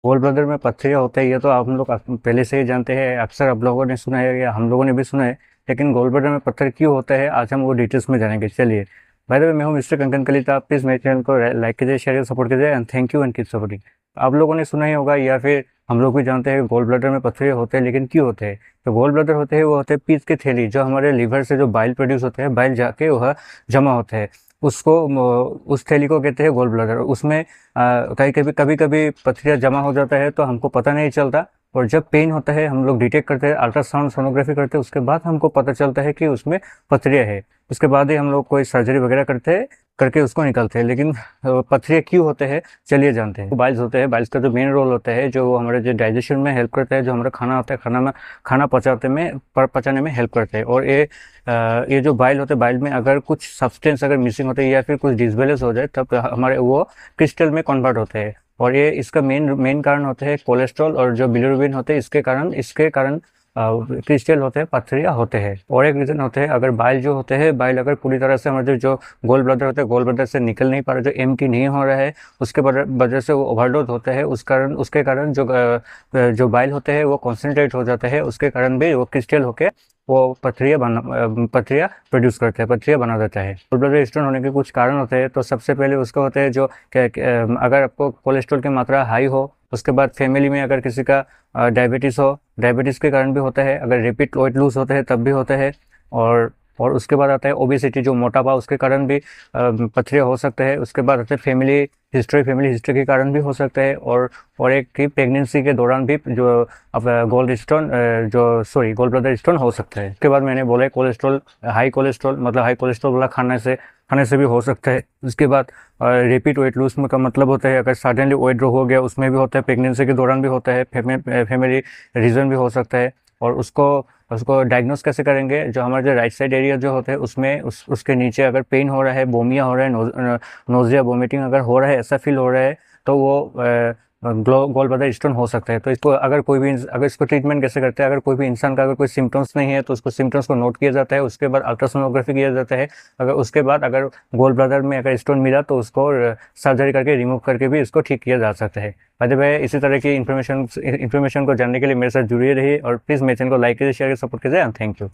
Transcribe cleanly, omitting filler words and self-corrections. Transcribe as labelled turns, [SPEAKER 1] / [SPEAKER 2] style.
[SPEAKER 1] गोल brother में पथरिया होता है, ये तो आप लोग पहले से ही जानते हैं, अक्सर आप लोगों ने सुना है या हम लोगों ने भी सुना है। लेकिन गोल ब्रदर में पत्थर क्यों होता है, आज हम वो डिटेल्स में जानेंगे। चलिए। बाय द वे, मैं हूँ मिस्टर कंकन कलिता। आप प्लीज़ मेरे चैनल को लाइक कीजिए, शेयर सपोर्ट कीजिए, and thank you and keep supporting. आप लोगों ने सुना ही होगा या फिर हम लोग भी जानते हैं, गोल ब्लडर में पथरिया होते हैं, लेकिन क्यों होते हैं। तो गोल ब्लडर होते हैं, वो होते हैं पीस की थैली, जो हमारे लीवर से जो बाइल प्रोड्यूस होते हैं, बाइल जाके वह जमा होते हैं। उसको उस थैली को कहते हैं गोल ब्लडर। उसमें कहीं कभी कभी कभी पथरिया जमा हो जाता है तो हमको पता नहीं चलता। और जब पेन होता है, हम लोग डिटेक्ट करते हैं, अल्ट्रासाउंड सोनोग्राफी करते हैं, उसके बाद हमको पता चलता है कि उसमें पथरिया है। उसके बाद ही हम लोग कोई सर्जरी वगैरह करते हैं, करके उसको निकालते हैं। लेकिन पथरिया क्यों होते हैं, चलिए जानते हैं। बाइल्स होते हैं, बाइल्स का जो मेन रोल होता है, जो हमारे जो डाइजेशन में हेल्प करता है, जो हमारा खाना होता है, खाना पचाने में हेल्प करते हैं। और ये जो बाइल होते हैं, बाइल में अगर कुछ सब्सटेंस अगर मिसिंग होते हैं या फिर कुछ डिसबैलेंस हो जाए, तब हमारे वो क्रिस्टल में कन्वर्ट होते हैं। और ये इसका मेन मेन कारण होते हैं कोलेस्ट्रॉल और जो बिलिरुबिन होते हैं, इसके कारण क्रिस्टल होते हैं, पथरिया होते हैं। और एक रीज़न होते हैं, अगर बाइल जो होते हैं, बाइल अगर पूरी तरह से हमारे जो गोल ब्लडर होते हैं, गोल ब्लडर से निकल नहीं पा रहा, जो एम्प्टी नहीं हो रहा है, उसके वजह से वो ओवरडोज होते हैं। उसके कारण जो बाइल होते हैं वो कॉन्सेंट्रेट हो जाते हैं, उसके कारण भी वो क्रिस्टल होके वो पथरिया प्रोड्यूस करते हैं, पथरिया बना देता है। गोल ब्लडर स्टोन होने के कुछ कारण होते हैं। तो सबसे पहले उसका होते हैं जो अगर आपको कोलेस्ट्रॉल की मात्रा हाई हो, उसके बाद फैमिली में अगर किसी का डायबिटीज़ हो, डायबिटीज़ के कारण भी होता है। अगर रिपीट वेट लूज होते हैं तब भी होता है। और उसके बाद आता है ओबेसिटी, जो मोटापा, उसके कारण भी पथरिया हो सकते हैं। उसके बाद आता है फैमिली हिस्ट्री के कारण भी हो सकते हैं। और एक कि प्रेगनेंसी के दौरान भी जो अब गोल ब्लडर स्टोन हो सकता है। उसके बाद मैंने बोला कोलेस्ट्रॉल, हाई कोलेस्ट्रॉल, मतलब हाई कोलेस्ट्रॉल वाला खाने से भी हो सकता है। उसके बाद रिपीट वेट लूज का मतलब होता है, अगर सडनली वेट ड्रॉप हो गया, उसमें भी होता है। प्रेगनेंसी के दौरान भी होता है। फैमिली रीजन भी हो सकता है। और उसको उसको डायग्नोस कैसे करेंगे, जो हमारे जो राइट साइड एरिया जो होते हैं, उसमें उसके नीचे अगर पेन हो रहा है, बोमिया हो रहा है, नोजिया वोमिटिंग अगर हो रहा है, ऐसा फील हो रहा है, तो वो गोल ब्लडर स्टोन हो सकता है। तो इसको अगर इसको ट्रीटमेंट कैसे करते हैं, अगर कोई भी इंसान का अगर कोई सिम्टम्स नहीं है, तो उसको सिम्टम्स को नोट किया जाता है। उसके बाद अल्ट्रासोनोग्राफी किया जाता है। उसके बाद अगर गोल ब्लडर में अगर स्टोन मिला, तो उसको सर्जरी करके रिमूव करके भी इसको ठीक किया जा सकता है। बाय द वे, इसी तरह की इन्फॉर्मेशन को जानने के लिए मेरे साथ जुड़े रहिए, और प्लीज़ मेरे चैनल को लाइक कीजिए, शेयर कीजिए, सपोर्ट कीजिए, एंड थैंक यू।